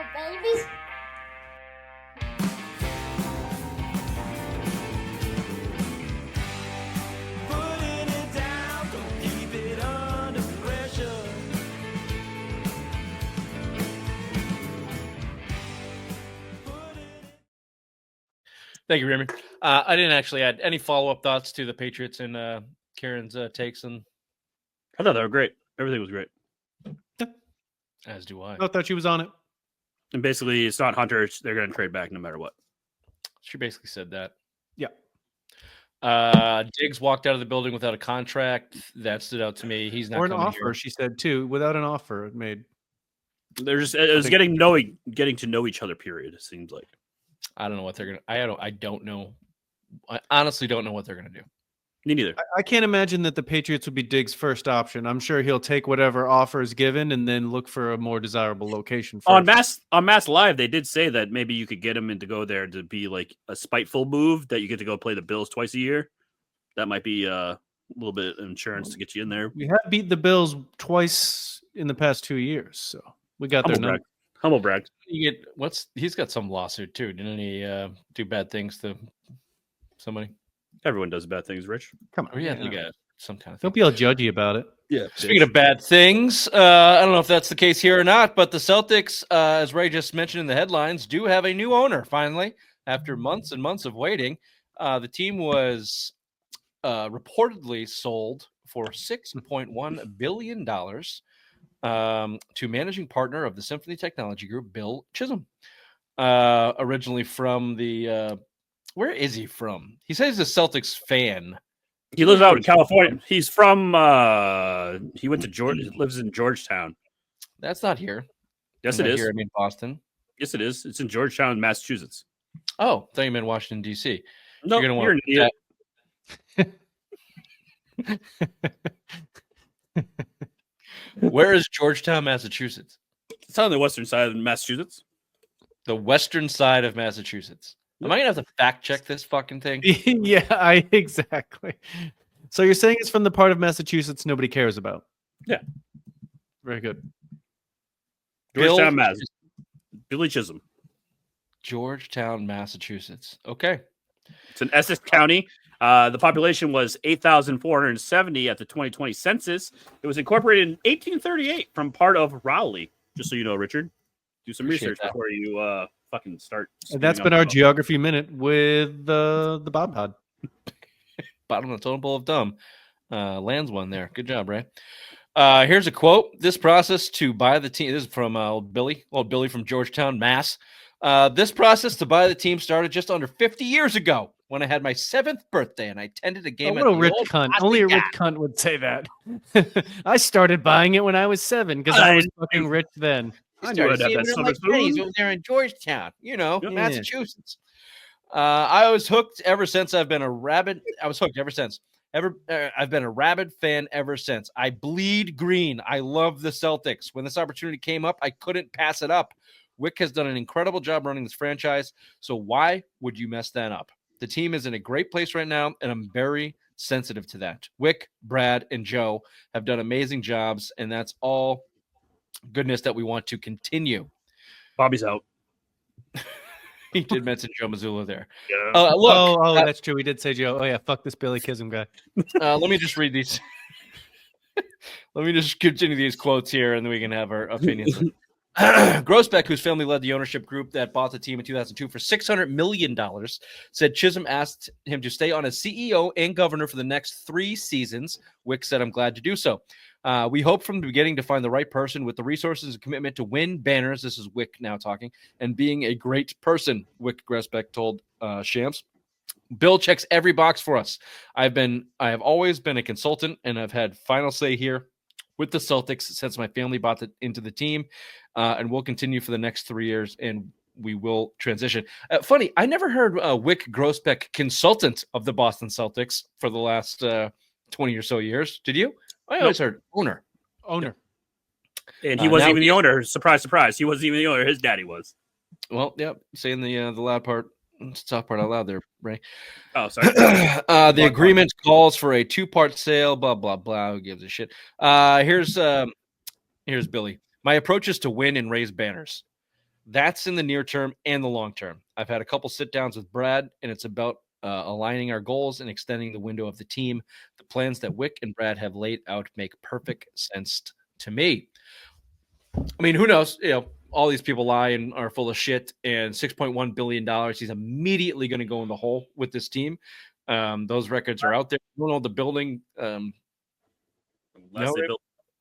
little babies. Thank you, Remy. I didn't actually add any follow-up thoughts to the Patriots and Karen's takes, and I thought they were great. Everything was great. As do I. I thought she was on it. And basically, it's not Hunter. They're going to trade back no matter what. She basically said that. Yeah. Diggs walked out of the building without a contract. That stood out to me. He's not or an coming offer. here. She said too. Without an offer, it made. There's it was getting to know each other. Period. It seems like. I don't know what they're gonna. I don't know. I honestly don't know what they're gonna do. Me neither. I can't imagine that the Patriots would be Diggs' first option. I'm sure he'll take whatever offer is given and then look for a more desirable location. First. On Mass Live, they did say that maybe you could get him in to go there to be like a spiteful move that you get to go play the Bills twice a year. That might be a little bit of insurance to get you in there. We have beat the Bills twice in the past 2 years, so we got their number. Humble brag. You get he's got some lawsuit too. Didn't he do bad things to somebody? Everyone does bad things, Rich. Come on. Oh, yeah, they got some kind of thing. Don't be all judgy about it. Yeah. Speaking of bad things, I don't know if that's the case here or not, but the Celtics, as Ray just mentioned in the headlines, do have a new owner finally after months and months of waiting. The team was reportedly sold for $6.1 billion to managing partner of the Symphony Technology Group, Bill Chisholm. Originally from the where is he from? He says he's a Celtics fan. He lives out in California. He's from he went to Georgia, lives in Georgetown. That's not here. Yes, it is. Here, I mean Boston. Yes, it is. It's in Georgetown, Massachusetts. Oh, I thought you meant Washington, D.C. No, you're an idiot. Where is Georgetown, Massachusetts? It's on the western side of Massachusetts. The western side of Massachusetts. Am I gonna have to fact check this fucking thing? Yeah, exactly. So you're saying it's from the part of Massachusetts nobody cares about? Yeah. Very good. Georgetown, Mass. Billy Chisholm. Georgetown, Massachusetts. Okay. It's in Essex County. The population was 8,470 at the 2020 census. It was incorporated in 1838 from part of Rowley. Just so you know, Richard, do some research before you fucking start. And that's been our geography minute with the Bob Pod. Bottom of the totem pole of dumb. Lands one there. Good job, Ray. Here's a quote. This process to buy the team. This is from old Billy from Georgetown, Mass. This process to buy the team started just under 50 years ago when I had my 7th birthday and I attended a game. What a rich cunt. Only a rich cunt would say that. I started buying it when I was 7 because I was fucking rich then. I knew I'd have that over there in Georgetown, Massachusetts. I was hooked ever since. I've been a rabid. I was hooked ever since. I've been a rabid fan ever since. I bleed green. I love the Celtics. When this opportunity came up, I couldn't pass it up. Wick has done an incredible job running this franchise, so why would you mess that up? The team is in a great place right now, and I'm very sensitive to that. Wick, Brad, and Joe have done amazing jobs, and that's all goodness that we want to continue. Bobby's out. He did mention Joe Mazzulla there. Yeah. Look, that's true. We did say Joe. Oh, yeah, fuck this Billy Chisholm guy. Let me just read these. Let me just continue these quotes here, and then we can have our opinions. Grossbeck, whose family led the ownership group that bought the team in 2002 for $600 million, said Chisholm asked him to stay on as CEO and governor for the next 3 seasons. Wick said, I'm glad to do so. We hope from the beginning to find the right person with the resources and commitment to win banners. This is Wick now talking, and being a great person, Wick Grossbeck told Shams. Bill checks every box for us. I have always been a consultant, and I've had final say here with the Celtics since my family bought into the team, and we'll continue for the next 3 years, and we will transition. Funny, I never heard Wick Grossbeck consultant of the Boston Celtics for the last 20 or so years. Did you? I always heard owner. And he wasn't even the owner. Surprise, surprise. He wasn't even the owner. His daddy was. Well, yeah, saying the loud part. Tough part out loud there, Ray. Oh, sorry. The agreement calls for a 2-part sale, blah, blah, blah. Who gives a shit? Here's Billy. My approach is to win and raise banners. That's in the near term and the long term. I've had a couple sit downs with Brad, and it's about aligning our goals and extending the window of the team. The plans that Wick and Brad have laid out make perfect sense to me. I mean, who knows? All these people lie and are full of shit. And $6.1 billion, he's immediately going to go in the hole with this team. Those records are out there. You don't know the building.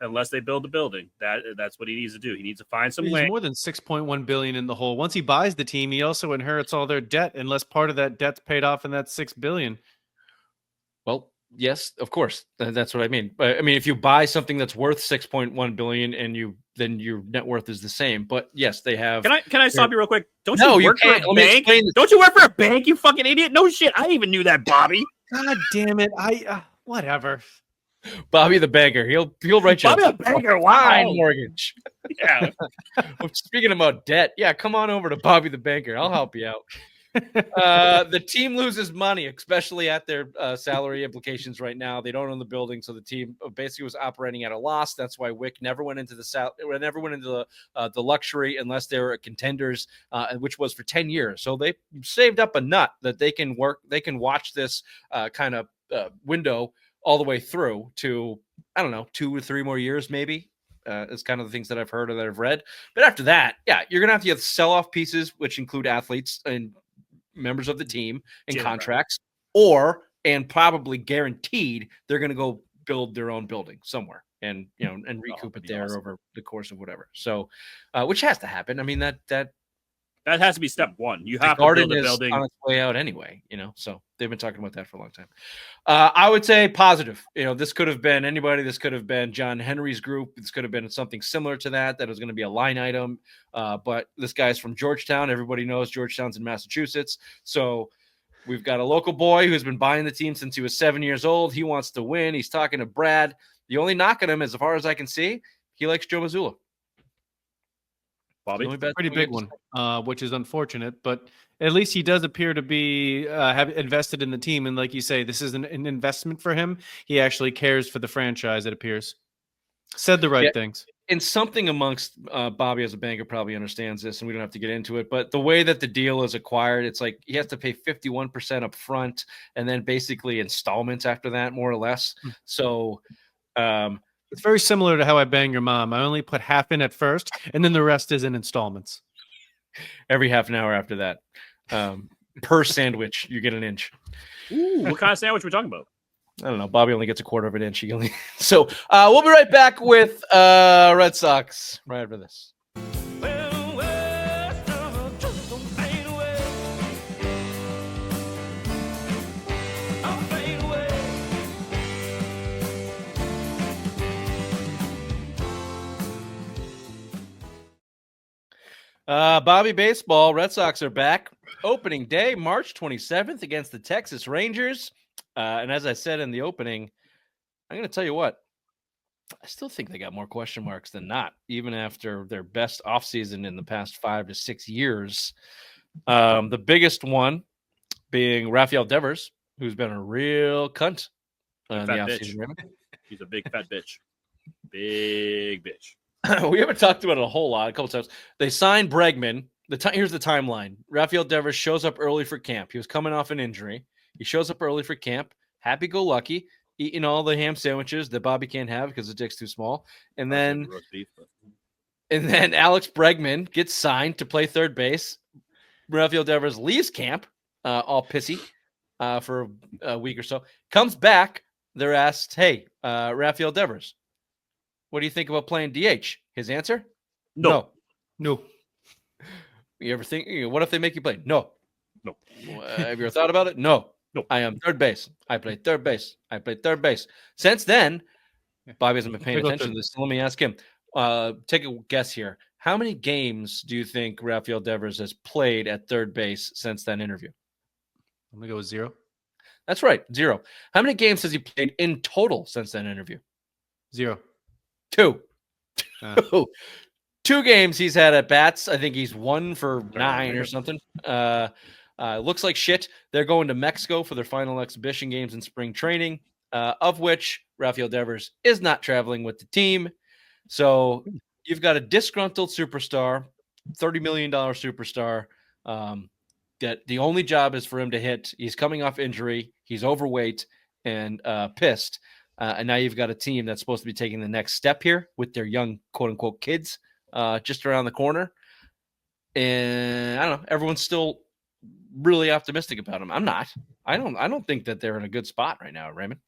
Unless they build the building, that's what he needs to do. He needs to find some He's land. more than $6.1 billion in the hole. Once he buys the team, he also inherits all their debt, unless part of that debt's paid off in that $6 billion. Well, yes, of course. That's what I mean. But I mean, if you buy something that's worth $6.1 billion and then your net worth is the same. But yes, they have. Can I stop you real quick? Don't No, you you work for can't. a Let me bank? explain this. Don't you work for a bank? You fucking idiot! No shit. I even knew that, Bobby. God damn it! Whatever. Bobby the banker. He'll write you Bobby a the banker. fine Wow. mortgage. Yeah. Speaking about debt, yeah, come on over to Bobby the banker. I'll help you out. The team loses money, especially at their salary implications right now. They don't own the building, so the team basically was operating at a loss. That's why Wick never went into the luxury unless they were contenders, which was for 10 years. So they saved up a nut that they can watch this kind of window all the way through to, I don't know, 2 or 3 more years, maybe. Is kind of the things that I've heard or that I've read. But after that, yeah, you're going to have sell off pieces, which include athletes and members of the team and contracts, and probably guaranteed they're going to go build their own building somewhere and recoup it there over the course of whatever. So, which has to happen. I mean, that has to be step one. You have to build a building on its way out anyway, so they've been talking about that for a long time. I would say positive. This could have been anybody. This could have been John Henry's group. This could have been something similar to that was going to be a line item. But this guy's from Georgetown. Everybody knows Georgetown's in Massachusetts. So we've got a local boy who's been buying the team since he was 7 years old. He wants to win. He's talking to Brad. The only knock on him, as far as I can see, he likes Joe Mazzulla. Bobby, pretty big one, which is unfortunate, but at least he does appear to be have invested in the team. And like you say, this is an investment for him. He actually cares for the franchise, it appears. Said the right things. And something amongst Bobby as a banker probably understands this, and we don't have to get into it, but the way that the deal is acquired, it's like he has to pay 51% up front and then basically installments after that, more or less. So it's very similar to how I bang your mom. I only put half in at first, and then the rest is in installments. Every half an hour after that. Per sandwich, you get an inch. Ooh, what kind of sandwich are we talking about? I don't know. Bobby only gets a quarter of an inch. So we'll be right back with Red Sox right after this. Bobby Baseball, Red Sox are back. Opening day, March 27th against the Texas Rangers. And as I said in the opening, I'm going to tell you what, I still think they got more question marks than not, even after their best offseason in the past 5 to 6 years. The biggest one being Rafael Devers, who's been a real cunt in the offseason. He's a big fat bitch. Big bitch. We haven't talked about it a whole lot, a couple times. They signed Bregman. Here's the timeline. Rafael Devers shows up early for camp. He was coming off an injury. He shows up early for camp, happy-go-lucky, eating all the ham sandwiches that Bobby can't have because the dick's too small. And then Alex Bregman gets signed to play third base. Rafael Devers leaves camp, all pissy, for a week or so. Comes back. They're asked, hey, Rafael Devers, what do you think about playing DH? His answer? No. You ever think, what if they make you play? No. Have you ever thought about it? No. I am third base. I play third base. Since then, Bobby hasn't been paying attention to this. So let me ask him. Take a guess here. How many games do you think Rafael Devers has played at third base since that interview? I'm going to go with 0. That's right, 0. How many games has he played in total since that interview? 0. 2. 2 games he's had at bats. I think he's 1 for 9 or something. Looks like shit. They're going to Mexico for their final exhibition games in spring training, of which Rafael Devers is not traveling with the team. So you've got a disgruntled superstar $30 million superstar. That the only job is for him to hit. He's coming off injury. He's overweight and pissed. And now you've got a team that's supposed to be taking the next step here with their young quote unquote kids just around the corner. And I don't know. Everyone's still really optimistic about him. I'm not. I don't think that they're in a good spot right now, Raymond.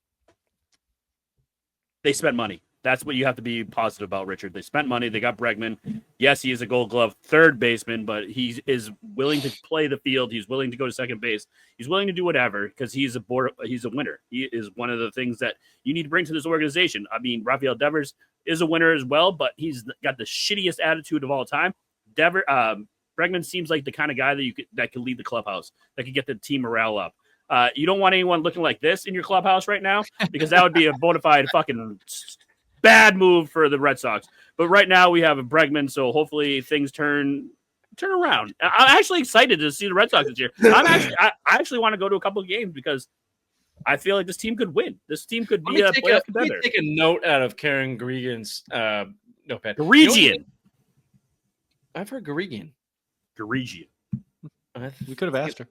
They spent money. That's what you have to be positive about, Richard. They spent money. They got Bregman. Yes, he is a Gold Glove third baseman, but he is willing to play the field. He's willing to go to second base. He's willing to do whatever because he's a winner. He is one of the things that you need to bring to this organization. I mean, Rafael Devers is a winner as well, but he's got the shittiest attitude of all time. Bregman seems like the kind of guy that could lead the clubhouse, that could get the team morale up. You don't want anyone looking like this in your clubhouse right now because that would be a bona fide fucking bad move for the Red Sox. But right now we have a Bregman, so hopefully things turn around. I'm actually excited to see the Red Sox this year. I actually want to go to a couple of games because I feel like this team could win. This team could be a playoff contender. Let me take a note out of Karen Gregan's notepad. Garegian. I've heard Garegian. Garegian. We could have asked her.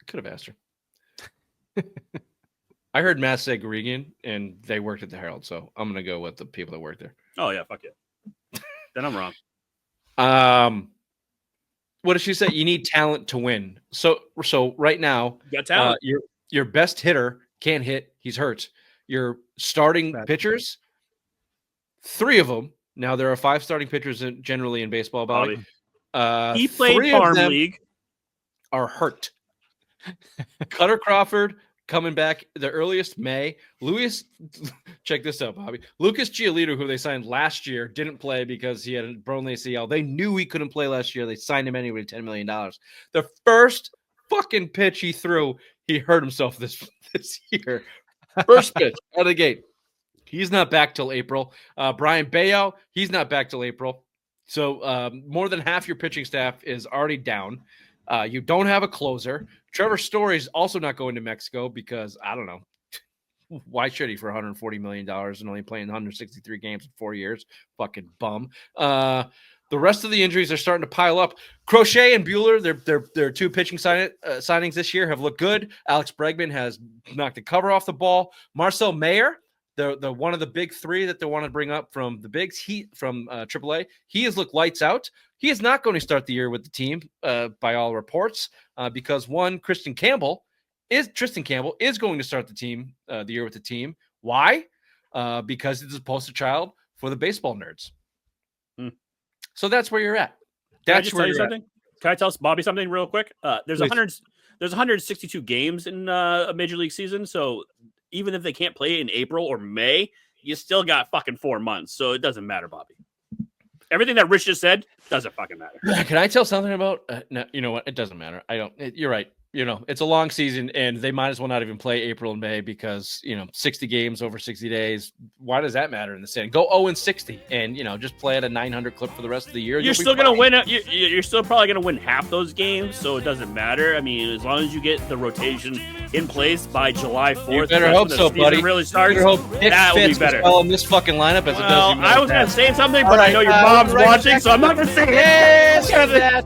Could have asked her. I heard Matt say Garegian, and they worked at the Herald, so I'm going to go with the people that work there. Oh, yeah, fuck yeah. Then I'm wrong. What did she say? You need talent to win. So right now, you got talent. Your best hitter can't hit. He's hurt. Your starting pitchers, 3 of them. Now, there are 5 starting pitchers generally in baseball, Bobby. He played farm league. Are hurt. Cutter Crawford coming back the earliest May. Check this out, Bobby. Lucas Giolito, who they signed last year, didn't play because he had a broken ACL. They knew he couldn't play last year. They signed him anyway, $10 million. The first fucking pitch he threw, he hurt himself this year. First pitch out of the gate. He's not back till April. Brian Bayo, he's not back till April. So more than half your pitching staff is already down. You don't have a closer. Trevor Story's also not going to Mexico because, I don't know, why should he for $140 million and only playing 163 games in 4 years? Fucking bum. The rest of the injuries are starting to pile up. Crochet and Buehler, their 2 pitching signings this year have looked good. Alex Bregman has knocked the cover off the ball. Marcel Mayer, the one of the big 3 that they want to bring up from the bigs, from AAA, he has looked lights out. He is not going to start the year with the team, by all reports, because Tristan Campbell is going to start the year with the team. Why? Because it's a poster child for the baseball nerds. So that's where you're at. That's where you're at. Can I tell Bobby something real quick? There's 162 games in a major league season, so even if they can't play in April or May, you still got fucking 4 months, so it doesn't matter, Bobby. Everything that Rich just said doesn't fucking matter. Can I tell something about? No, you know what? It doesn't matter. You're right. It's a long season, and they might as well not even play April and May because 60 games over 60 days. Why does that matter in the standing? Go 0-60, and just play at a 900 clip for the rest of the year. You're still gonna win. You're still probably gonna win half those games, so it doesn't matter. I mean, as long as you get the rotation in place by July 4th, you better hope so, buddy. Really starts. That will be better. In this fucking lineup as it does. I was gonna say something, but I know your mom's watching, so I'm not gonna say it.